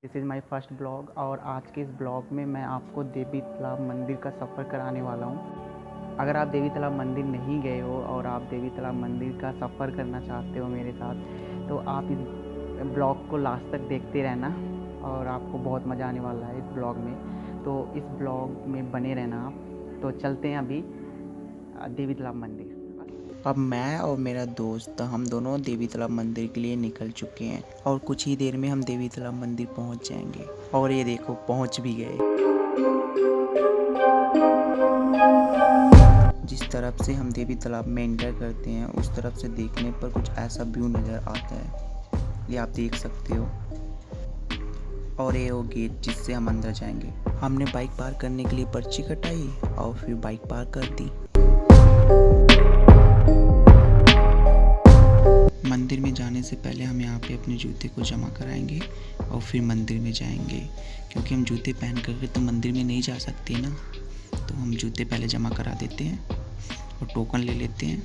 This is my first blog और आज के इस ब्लॉग में मैं आपको देवी तालाब मंदिर का सफ़र कराने वाला हूँ। अगर आप देवी तालाब मंदिर नहीं गए हो और आप देवी तालाब मंदिर का सफ़र करना चाहते हो मेरे साथ, तो आप इस ब्लॉग को लास्ट तक देखते रहना और आपको बहुत मज़ा आने वाला है इस ब्लॉग में। तो इस ब्लॉग में बने रहना आप। तो चलते हैं अभी देवी तालाब मंदिर। अब मैं और मेरा दोस्त हम दोनों देवी तालाब मंदिर के लिए निकल चुके हैं और कुछ ही देर में हम देवी तालाब मंदिर पहुंच जाएंगे। और ये देखो पहुंच भी गए। जिस तरफ से हम देवी तालाब में एंटर करते हैं उस तरफ से देखने पर कुछ ऐसा व्यू नज़र आता है, ये आप देख सकते हो। और ये वो गेट जिससे हम अंदर जाएंगे। हमने बाइक पार्क करने के लिए पर्ची कटाई और फिर बाइक पार्क कर दी। मंदिर में जाने से पहले हम यहाँ पे अपने जूते को जमा कराएंगे और फिर मंदिर में जाएंगे, क्योंकि हम जूते पहन करके तो मंदिर में नहीं जा सकते ना। तो हम जूते पहले जमा करा देते हैं और टोकन ले लेते हैं।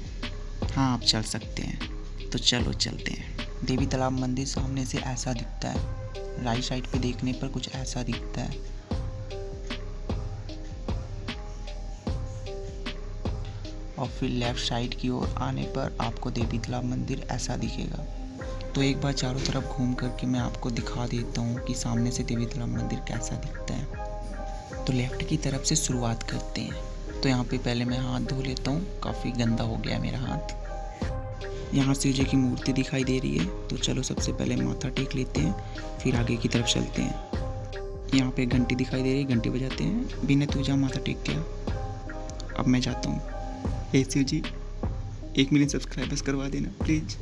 हाँ, आप चल सकते हैं। तो चलो चलते हैं। देवी तालाब मंदिर सामने से ऐसा दिखता है, राइट साइड पे देखने पर कुछ ऐसा दिखता है। और फिर लेफ़्ट साइड की ओर आने पर आपको देवी तालाब मंदिर ऐसा दिखेगा। तो एक बार चारों तरफ घूम करके मैं आपको दिखा देता हूँ कि सामने से देवी तालाब मंदिर कैसा दिखता है। तो लेफ़्ट की तरफ से शुरुआत करते हैं। तो यहाँ पे पहले मैं हाथ धो लेता हूँ, काफ़ी गंदा हो गया मेरा हाथ। यहाँ शिव जी की मूर्ति दिखाई दे रही है, तो चलो सबसे पहले माथा टेक लेते हैं, फिर आगे की तरफ चलते हैं। यहाँ पे घंटी दिखाई दे रही है, घंटी बजाते हैं। बिना तू जा माथा टेक गया। अब मैं जाता हूँ। हे शिव जी, 1 मिलियन सब्सक्राइबर्स करवा देना प्लीज़।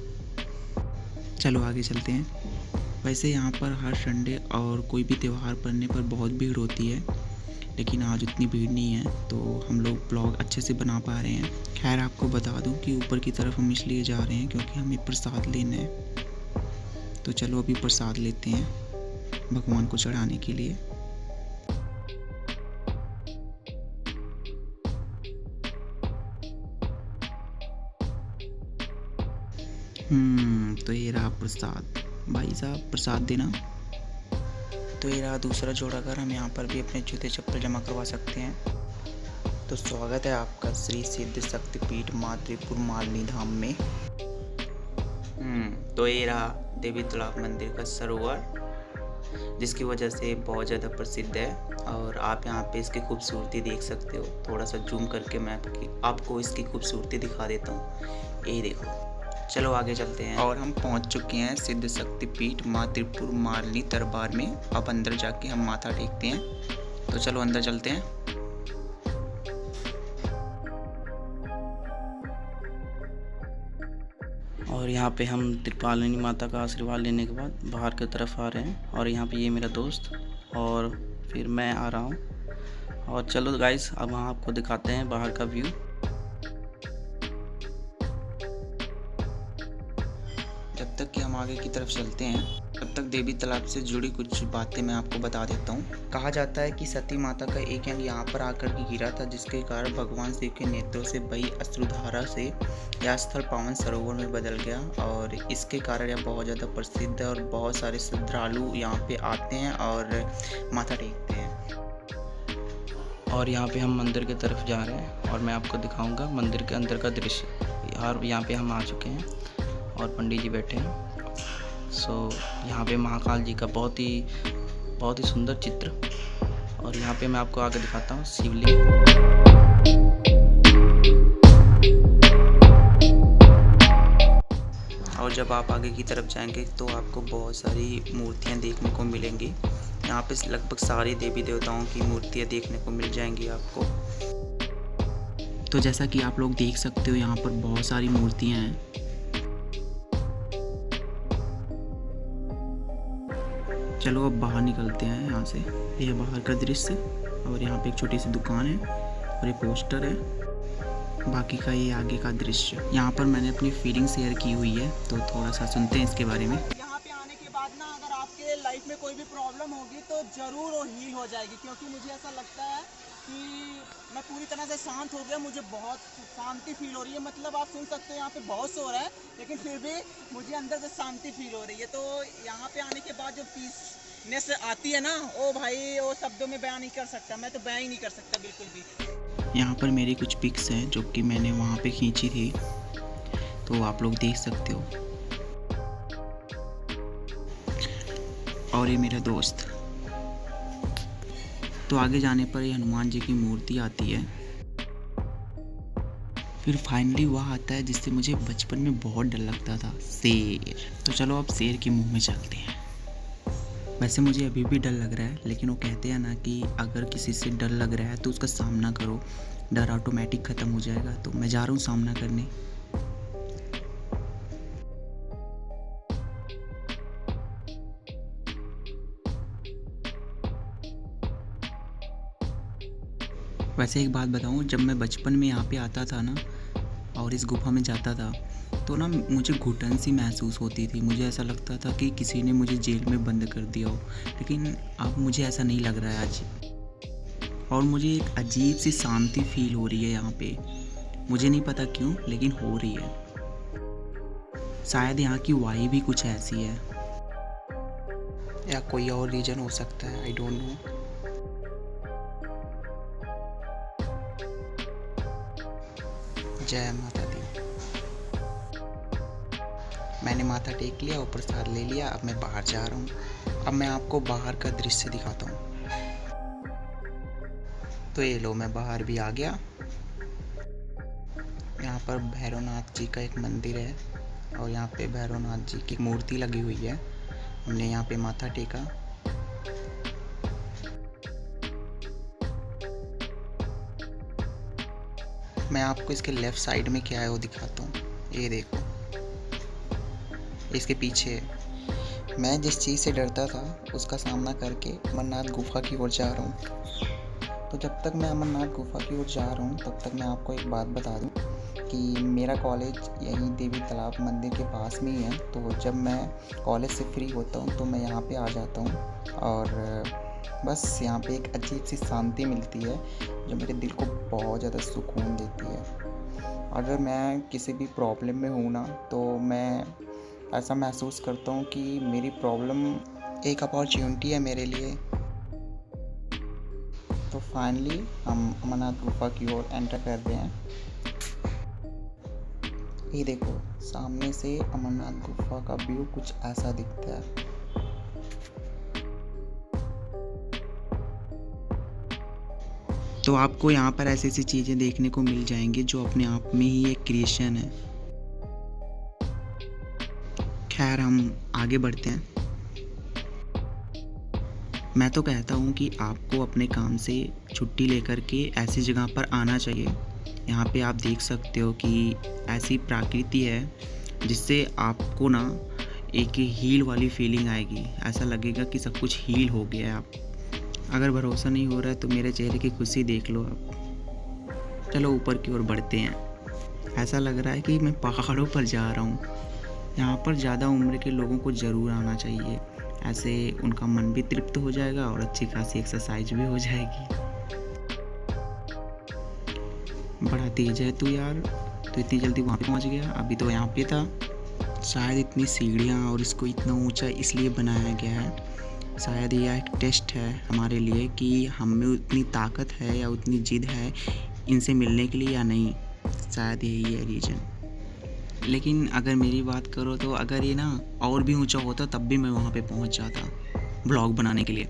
चलो आगे चलते हैं। वैसे यहाँ पर हर संडे और कोई भी त्यौहार पड़ने पर बहुत भीड़ होती है, लेकिन आज उतनी भीड़ नहीं है, तो हम लोग ब्लॉग अच्छे से बना पा रहे हैं। खैर आपको बता दूं कि ऊपर की तरफ हम इसलिए जा रहे हैं क्योंकि हमें प्रसाद लेना है। तो चलो अभी प्रसाद लेते हैं भगवान को चढ़ाने के लिए। तो ये रहा प्रसाद। भाई साहब प्रसाद देना। तो ये रहा दूसरा जोड़ा घर। हम यहाँ पर भी अपने जूते चप्पल जमा करवा सकते हैं। तो स्वागत है आपका श्री सिद्ध शक्तिपीठ माँ त्रिपुर मालिनी धाम में। तो ये रहा देवी तालाब मंदिर का सरोवर, जिसकी वजह से बहुत ज़्यादा प्रसिद्ध है। और आप यहाँ पे इसकी खूबसूरती देख सकते हो। थोड़ा सा जूम करके मैं आपको इसकी खूबसूरती दिखा देता हूँ। ये देखो। चलो आगे चलते हैं। और हम पहुँच चुके हैं सिद्ध शक्तिपीठ माँ त्रिपुर मालिनी दरबार में। अब अंदर जाके हम माथा टेकते हैं। तो चलो अंदर चलते हैं। और यहाँ पे हम त्रिपालिनी माता का आशीर्वाद लेने के बाद बाहर की तरफ आ रहे हैं। और यहाँ पे ये मेरा दोस्त और फिर मैं आ रहा हूँ। और चलो गाइस, अब वहाँ आपको दिखाते हैं बाहर का व्यू। जब तक कि हम आगे की तरफ चलते हैं, तब तक देवी तालाब से जुड़ी कुछ बातें मैं आपको बता देता हूँ। कहा जाता है कि सती माता का एक अंग यहाँ पर आकर के गिरा था, जिसके कारण भगवान शिव के नेत्रों से बही अश्रुधारा से यह स्थल पावन सरोवर में बदल गया। और इसके कारण यह बहुत ज़्यादा प्रसिद्ध है और बहुत सारे श्रद्धालु यहाँ पे आते हैं और माथा टेकते हैं। और यहाँ पे हम मंदिर की तरफ जा रहे हैं और मैं आपको दिखाऊंगा मंदिर के अंदर का दृश्य। और यहाँ पे हम आ चुके हैं और पंडित जी बैठे हैं। यहाँ पे महाकाल जी का बहुत ही सुंदर चित्र। और यहाँ पे मैं आपको आगे दिखाता हूँ शिवलिंग। और जब आप आगे की तरफ जाएंगे तो आपको बहुत सारी मूर्तियाँ देखने को मिलेंगी। यहाँ पे लगभग सारे देवी देवताओं की मूर्तियाँ देखने को मिल जाएंगी आपको। तो जैसा कि आप लोग देख सकते हो, यहाँ पर बहुत सारी मूर्तियाँ हैं। चलो अब बाहर निकलते हैं यहाँ से। यह बाहर का दृश्य और यहाँ पे एक छोटी सी दुकान है और ये पोस्टर है। बाकी का ये आगे का दृश्य। यहाँ पर मैंने अपनी फीलिंग शेयर की हुई है, तो थोड़ा सा सुनते हैं इसके बारे में। यहाँ पे आने के बाद ना, अगर आपके लाइफ में कोई भी प्रॉब्लम होगी तो ज़रूर वो हील हो जाएगी, क्योंकि मुझे ऐसा लगता है कि मैं पूरी तरह से शांत हो गया। मुझे बहुत शांति फील हो रही है। मतलब आप सुन सकते हो यहाँ पे बहुत शोर है, लेकिन फिर भी मुझे अंदर से शांति फील हो रही है। तो यहाँ पे आने के बाद जो पीस नेस आती है ना, ओ भाई वो शब्दों में बयान नहीं कर सकता, मैं तो बयान ही नहीं कर सकता बिल्कुल भी। यहाँ पर मेरी कुछ पिक्स हैं जो कि मैंने वहाँ पे खींची थी, तो आप लोग देख सकते हो। और ये मेरा दोस्त। तो आगे जाने पर ये हनुमान जी की मूर्ति आती है। फिर फाइनली वह आता है जिससे मुझे बचपन में बहुत डर लगता था, शेर। तो चलो अब शेर के मुंह में चलते हैं। वैसे मुझे अभी भी डर लग रहा है, लेकिन वो कहते हैं ना कि अगर किसी से डर लग रहा है तो उसका सामना करो, डर ऑटोमेटिक ख़त्म हो जाएगा। तो मैं जा रहा हूँ सामना करने। वैसे एक बात बताऊँ, जब मैं बचपन में यहाँ पे आता था ना और इस गुफा में जाता था तो ना मुझे घुटन सी महसूस होती थी। मुझे ऐसा लगता था कि किसी ने मुझे जेल में बंद कर दिया हो, लेकिन अब मुझे ऐसा नहीं लग रहा है आज। और मुझे एक अजीब सी शांति फील हो रही है यहाँ पे। मुझे नहीं पता क्यों, लेकिन हो रही है। शायद यहाँ की वायु भी कुछ ऐसी है, या कोई और रीजन हो सकता है, आई डोंट नो। जय माता दी। मैंने माथा टेक लिया और प्रसाद ले लिया। अब मैं बाहर जा रहा हूँ। अब मैं आपको बाहर का दृश्य दिखाता हूँ। तो ये लो, मैं बाहर भी आ गया। यहाँ पर भैरवनाथ जी का एक मंदिर है और यहाँ पे भैरवनाथ जी की मूर्ति लगी हुई है। हमने यहाँ पे माथा टेका। मैं आपको इसके लेफ्ट साइड में क्या है वो दिखाता हूँ। ये देखो, इसके पीछे मैं जिस चीज़ से डरता था उसका सामना करके अमरनाथ गुफा की ओर जा रहा हूँ। तो जब तक मैं अमरनाथ गुफा की ओर जा रहा हूँ तब तक मैं आपको एक बात बता दूँ कि मेरा कॉलेज यहीं देवी तालाब मंदिर के पास में ही है। तो जब मैं कॉलेज से फ्री होता हूँ तो मैं यहाँ पे आ जाता हूँ और बस यहाँ पे एक अजीब सी शांति मिलती है जो मेरे दिल को बहुत ज़्यादा सुकून देती है। अगर मैं किसी भी प्रॉब्लम में हूँ ना तो मैं ऐसा महसूस करता हूँ कि मेरी प्रॉब्लम एक अपॉर्चुनिटी है मेरे लिए। तो फाइनली हम अमरनाथ गुफा की ओर एंटर कर रहे हैं। ये देखो, सामने से अमरनाथ गुफा का व्यू कुछ ऐसा दिखता है। तो आपको यहाँ पर ऐसी ऐसी चीज़ें देखने को मिल जाएंगी जो अपने आप में ही एक क्रिएशन है। खैर, हम आगे बढ़ते हैं। मैं तो कहता हूँ कि आपको अपने काम से छुट्टी लेकर के ऐसी जगह पर आना चाहिए। यहाँ पे आप देख सकते हो कि ऐसी प्रकृति है जिससे आपको ना एक हील वाली फीलिंग आएगी। ऐसा लगेगा कि सब कुछ हील हो गया है। आप अगर भरोसा नहीं हो रहा है तो मेरे चेहरे की खुशी देख लो आप। चलो ऊपर की ओर बढ़ते हैं। ऐसा लग रहा है कि मैं पहाड़ों पर जा रहा हूँ। यहाँ पर ज़्यादा उम्र के लोगों को ज़रूर आना चाहिए। ऐसे उनका मन भी तृप्त हो जाएगा और अच्छी खासी एक्सरसाइज भी हो जाएगी। बड़ा तेज है तू यार, तो इतनी जल्दी वहाँ पे पहुँच गया। अभी तो यहाँ पे था। शायद इतनी सीढ़ियाँ और इसको इतना ऊंचा इसलिए बनाया गया है। शायद यह एक टेस्ट है हमारे लिए कि हम में उतनी ताकत है या उतनी जिद है इनसे मिलने के लिए या नहीं। शायद यही है रीज़न। लेकिन अगर मेरी बात करो तो अगर ये ना और भी ऊंचा होता तब भी मैं वहाँ पे पहुँच जाता ब्लॉग बनाने के लिए।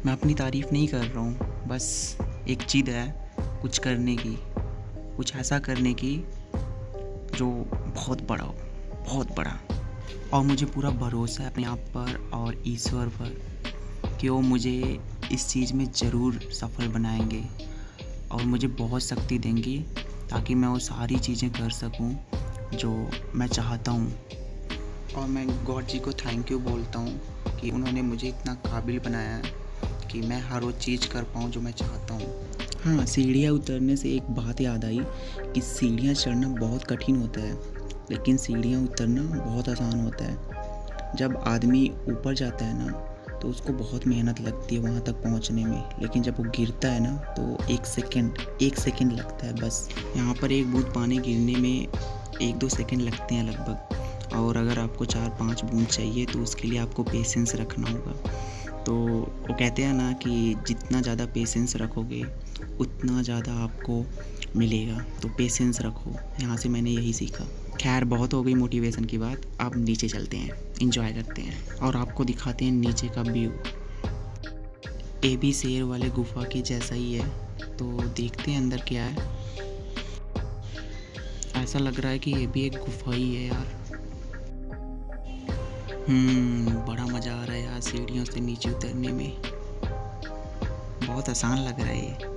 मैं अपनी तारीफ़ नहीं कर रहा हूँ, बस एक जिद है कुछ करने की, कुछ ऐसा करने की जो बहुत बड़ा हो, बहुत बड़ा। और मुझे पूरा भरोसा है अपने आप पर और ईश्वर पर कि वो मुझे इस चीज़ में ज़रूर सफल बनाएंगे और मुझे बहुत शक्ति देंगी ताकि मैं वो सारी चीज़ें कर सकूं जो मैं चाहता हूं। और मैं गॉड जी को थैंक यू बोलता हूं कि उन्होंने मुझे इतना काबिल बनाया है कि मैं हर वो चीज़ कर पाऊं जो मैं चाहता हूं। हाँ, सीढ़ियाँ उतरने से एक बात याद आई कि सीढ़ियाँ चढ़ना बहुत कठिन होता है लेकिन सीढ़ियाँ उतरना बहुत आसान होता है। जब आदमी ऊपर जाता है ना तो उसको बहुत मेहनत लगती है वहाँ तक पहुँचने में, लेकिन जब वो गिरता है ना तो एक सेकंड लगता है बस। यहाँ पर एक बूंद पानी गिरने में 1-2 सेकंड लगते हैं लगभग। और अगर आपको 4-5 बूंद चाहिए तो उसके लिए आपको पेशेंस रखना होगा। तो वो कहते हैं ना कि जितना ज़्यादा पेशेंस रखोगे उतना ज़्यादा आपको मिलेगा, तो पेशेंस रखो। यहाँ से मैंने यही सीखा। खैर बहुत हो गई मोटिवेशन की बात, अब नीचे चलते हैं, एंजॉय करते हैं और आपको दिखाते हैं नीचे का व्यू। ये भी शेर वाले गुफा की जैसा ही है, तो देखते हैं अंदर क्या है। ऐसा लग रहा है कि ये भी एक गुफा ही है यार। बड़ा मज़ा आ रहा है यार सीढ़ियों से नीचे उतरने में, बहुत आसान लग रहा है ये।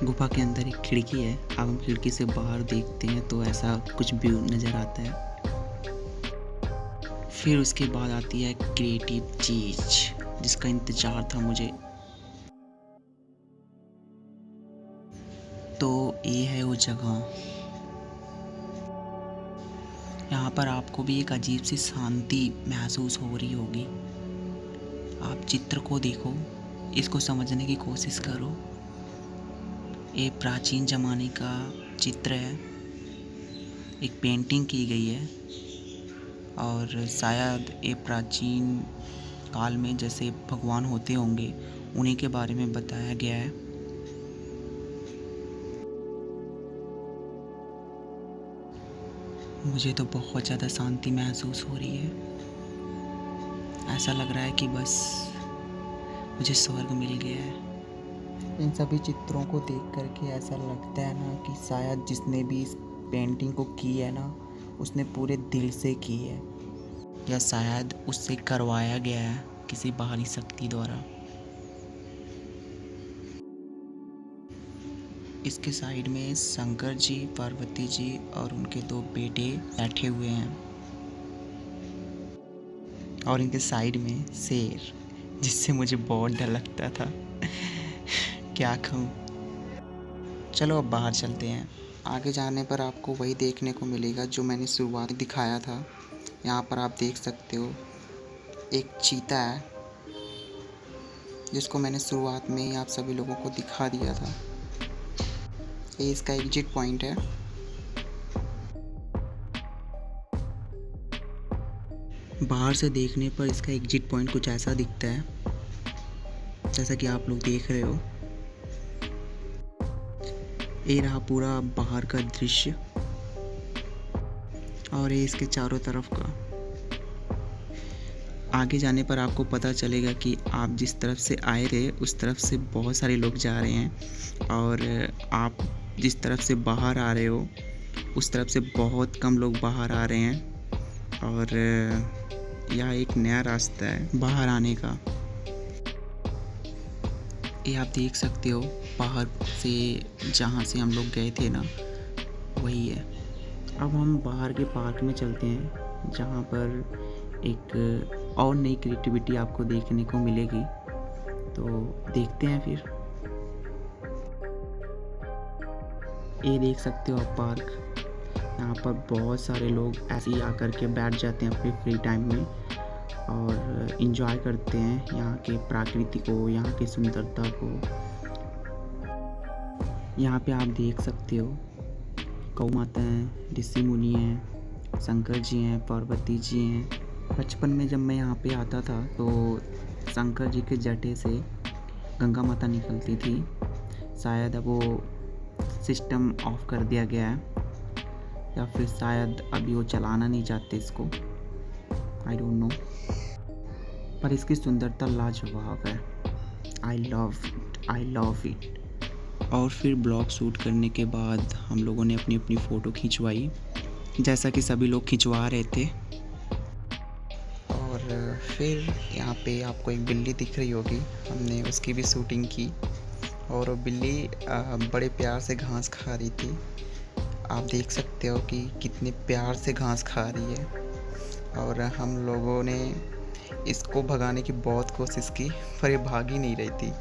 गुफा के अंदर एक खिड़की है, अब हम खिड़की से बाहर देखते हैं तो ऐसा कुछ व्यू नज़र आता है। फिर उसके बाद आती है क्रिएटिव चीज़ जिसका इंतज़ार था मुझे। तो ये है वो जगह, यहाँ पर आपको भी एक अजीब सी शांति महसूस हो रही होगी। आप चित्र को देखो, इसको समझने की कोशिश करो। ये प्राचीन ज़माने का चित्र है, एक पेंटिंग की गई है और शायद ये प्राचीन काल में जैसे भगवान होते होंगे उन्हीं के बारे में बताया गया है। मुझे तो बहुत ज़्यादा शांति महसूस हो रही है, ऐसा लग रहा है कि बस मुझे स्वर्ग मिल गया है। इन सभी चित्रों को देख करके ऐसा लगता है ना कि शायद जिसने भी इस पेंटिंग को की है ना उसने पूरे दिल से की है, या शायद उससे करवाया गया है किसी बाहरी शक्ति द्वारा। इसके साइड में शंकर जी, पार्वती जी और उनके 2 बेटे बैठे हुए हैं और इनके साइड में शेर, जिससे मुझे बहुत डर लगता था। क्या कहूँ। चलो अब बाहर चलते हैं। आगे जाने पर आपको वही देखने को मिलेगा जो मैंने शुरुआत में दिखाया था। यहाँ पर आप देख सकते हो एक चीता है जिसको मैंने शुरुआत में ही आप सभी लोगों को दिखा दिया था। ये इसका एग्जिट पॉइंट है। बाहर से देखने पर इसका एग्जिट पॉइंट कुछ ऐसा दिखता है जैसा कि आप लोग देख रहे हो। ये रहा पूरा बाहर का दृश्य और ये इसके चारों तरफ का। आगे जाने पर आपको पता चलेगा कि आप जिस तरफ से आए थे उस तरफ से बहुत सारे लोग जा रहे हैं और आप जिस तरफ से बाहर आ रहे हो उस तरफ से बहुत कम लोग बाहर आ रहे हैं और यह एक नया रास्ता है बाहर आने का। ये आप देख सकते हो बाहर से जहाँ से हम लोग गए थे ना वही है। अब हम बाहर के पार्क में चलते हैं जहाँ पर एक और नई क्रिएटिविटी आपको देखने को मिलेगी, तो देखते हैं फिर। ये देख सकते हो आप पार्क, यहाँ पर बहुत सारे लोग ऐसे ही आकर के बैठ जाते हैं अपने फ्री टाइम में और इन्जॉय करते हैं यहाँ के प्रकृति को, यहाँ की सुंदरता को। यहाँ पे आप देख सकते हो गौ माता हैं, ऋषि मुनि हैं, शंकर जी हैं, पार्वती जी हैं। बचपन में जब मैं यहाँ पे आता था तो शंकर जी के जटे से गंगा माता निकलती थी। शायद अब वो सिस्टम ऑफ कर दिया गया है या फिर शायद अभी वो चलाना नहीं चाहते इसको, आई डोंट नो। पर इसकी सुंदरता लाजवाब है। I love it. और फिर ब्लॉग शूट करने के बाद हम लोगों ने अपनी अपनी फ़ोटो खिंचवाई जैसा कि सभी लोग खिंचवा रहे थे। और फिर यहाँ पे आपको एक बिल्ली दिख रही होगी, हमने उसकी भी शूटिंग की और वो बिल्ली बड़े प्यार से घास खा रही थी। आप देख सकते हो कि कितने प्यार से घास खा रही है और हम लोगों ने इसको भगाने की बहुत कोशिश की पर ये भाग ही नहीं रही थी।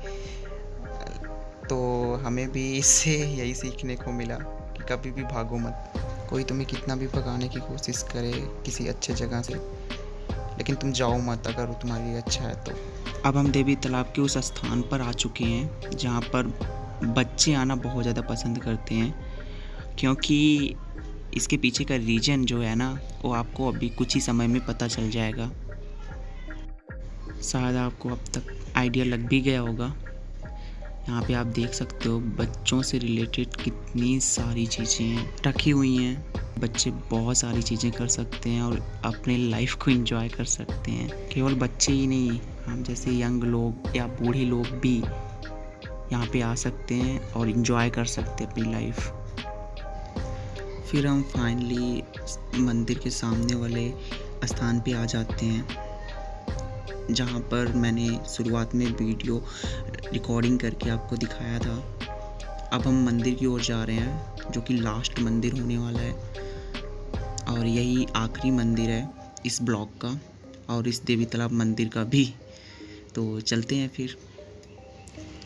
तो हमें भी इससे यही सीखने को मिला कि कभी भी भागो मत। कोई तुम्हें कितना भी भगाने की कोशिश करे किसी अच्छे जगह से, लेकिन तुम जाओ मत अगर वो तुम्हारे लिए अच्छा है तो। अब हम देवी तालाब के उस स्थान पर आ चुके हैं जहाँ पर बच्चे आना बहुत ज़्यादा पसंद करते हैं, क्योंकि इसके पीछे का रीज़न जो है ना, वो आपको अभी कुछ ही समय में पता चल जाएगा। शायद आपको अब तक आइडिया लग भी गया होगा। यहाँ पे आप देख सकते हो बच्चों से रिलेटेड कितनी सारी चीज़ें रखी हुई हैं। बच्चे बहुत सारी चीज़ें कर सकते हैं और अपने लाइफ को एंजॉय कर सकते हैं। केवल बच्चे ही नहीं, हम जैसे यंग लोग या बूढ़े लोग भी यहाँ पे आ सकते हैं और एंजॉय कर सकते हैं अपनी लाइफ। फिर हम फाइनली मंदिर के सामने वाले स्थान पे आ जाते हैं, जहाँ पर मैंने शुरुआत में वीडियो रिकॉर्डिंग करके आपको दिखाया था। अब हम मंदिर की ओर जा रहे हैं, जो कि लास्ट मंदिर होने वाला है और यही आखिरी मंदिर है इस ब्लॉक का और इस देवी तालाब मंदिर का भी। तो चलते हैं फिर।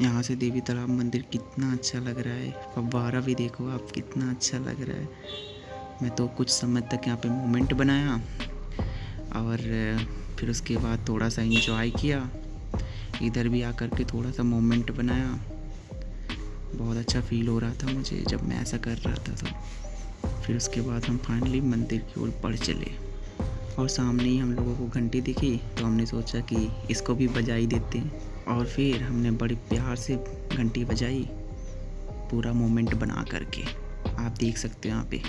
यहाँ से देवी तालाब मंदिर कितना अच्छा लग रहा है, फव्वारा भी देखो आप कितना अच्छा लग रहा है। मैं तो कुछ समय तक यहाँ पे मोमेंट बनाया और फिर उसके बाद थोड़ा सा एंजॉय किया। इधर भी आकर के थोड़ा सा मोमेंट बनाया। बहुत अच्छा फील हो रहा था मुझे जब मैं ऐसा कर रहा था। तो फिर उसके बाद हम फाइनली मंदिर की ओर बढ़ चले और सामने ही हम लोगों को घंटी दिखी, तो हमने सोचा कि इसको भी बजाई देते हैं। और फिर हमने बड़े प्यार से घंटी बजाई, पूरा मोमेंट बना करके। आप देख सकते हो यहाँ पे।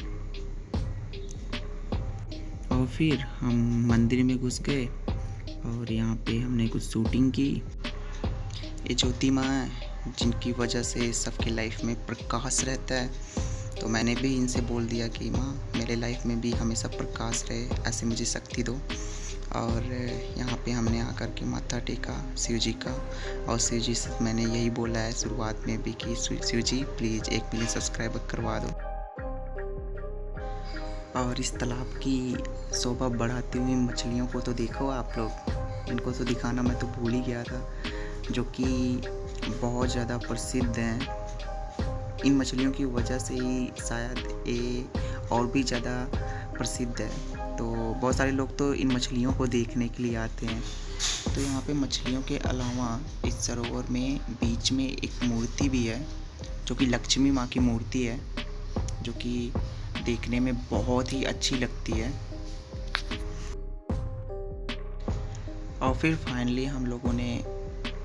और फिर हम मंदिर में घुस गए और यहाँ पे हमने कुछ शूटिंग की। ये ज्योति माँ है, जिनकी वजह से सबके लाइफ में प्रकाश रहता है। तो मैंने भी इनसे बोल दिया कि माँ मेरे लाइफ में भी हमेशा प्रकाश रहे, ऐसे मुझे शक्ति दो। और यहाँ पे हमने आकर के माथा टेका शिव जी का, और शिव जी से मैंने यही बोला है शुरुआत में भी कि शिव जी प्लीज़ 1 मिलियन सब्सक्राइबर करवा दो। और इस तालाब की शोभा बढ़ाती हुई मछलियों को तो देखो आप लोग, इनको तो दिखाना मैं तो भूल ही गया था, जो कि बहुत ज़्यादा प्रसिद्ध हैं। इन मछलियों की वजह से ही शायद ये और भी ज़्यादा प्रसिद्ध है। तो बहुत सारे लोग तो इन मछलियों को देखने के लिए आते हैं। तो यहाँ पे मछलियों के अलावा इस सरोवर में बीच में एक मूर्ति भी है, जो कि लक्ष्मी माँ की मूर्ति है, जो कि देखने में बहुत ही अच्छी लगती है। और फिर फाइनली हम लोगों ने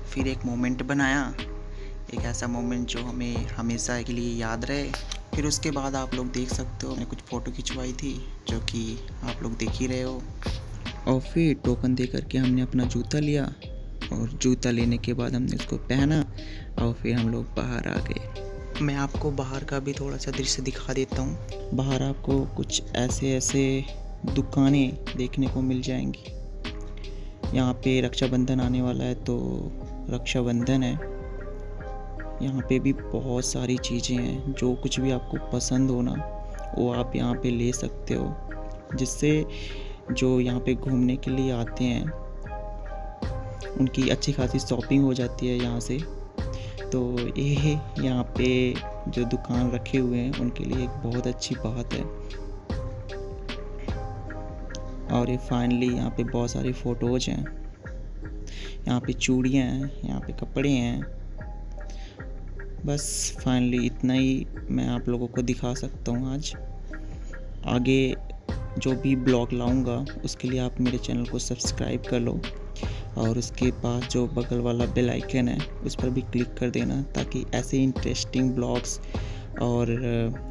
फिर एक मोमेंट बनाया, एक ऐसा मोमेंट जो हमें हमेशा के लिए याद रहे। फिर उसके बाद आप लोग देख सकते हो मैंने कुछ फ़ोटो खिंचवाई थी, जो कि आप लोग देख ही रहे हो। और फिर टोकन दे करके हमने अपना जूता लिया, और जूता लेने के बाद हमने उसको पहना और फिर हम लोग बाहर आ गए। मैं आपको बाहर का भी थोड़ा सा दृश्य दिखा देता हूँ। बाहर आपको कुछ ऐसे दुकानें देखने को मिल जाएंगी। यहाँ पे रक्षाबंधन आने वाला है, तो रक्षाबंधन है। यहाँ पे भी बहुत सारी चीज़ें हैं, जो कुछ भी आपको पसंद हो ना वो आप यहाँ पे ले सकते हो, जिससे जो यहाँ पे घूमने के लिए आते हैं उनकी अच्छी खासी शॉपिंग हो जाती है यहाँ से। तो ये यहाँ पे जो दुकान रखे हुए हैं उनके लिए एक बहुत अच्छी बात है। और ये फाइनली यहाँ पे बहुत सारी फ़ोटोज़ हैं, यहाँ पे चूड़ियाँ हैं, यहाँ पे कपड़े हैं। बस फाइनली इतना ही मैं आप लोगों को दिखा सकता हूँ आज। आगे जो भी ब्लॉग लाऊंगा उसके लिए आप मेरे चैनल को सब्सक्राइब कर लो, और उसके पास जो बगल वाला बेल आइकन है उस पर भी क्लिक कर देना, ताकि ऐसे इंटरेस्टिंग ब्लॉग्स और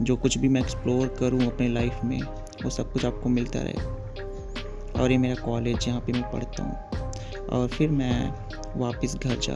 जो कुछ भी मैं एक्सप्लोर करूँ अपने लाइफ में वो सब कुछ आपको मिलता रहे। और ये मेरा कॉलेज जहाँ पे मैं पढ़ता हूँ। और फिर मैं वापस घर जा